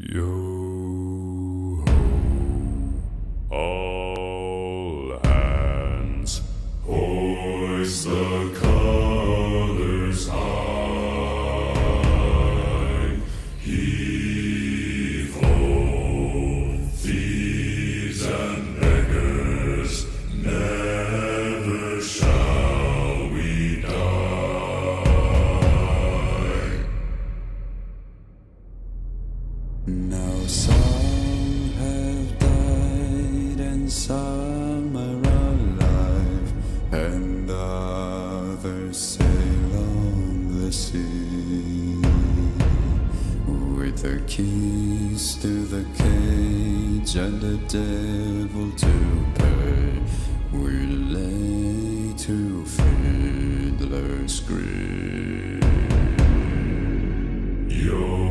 Yo ho, all hands, hoist the colors high. Heave ho, thieves and beggars, never shall we die. Now some have died and some are alive, and others sail on the sea. With the keys to the cage and the devil to pay, we lay to fiddler's grave. Yo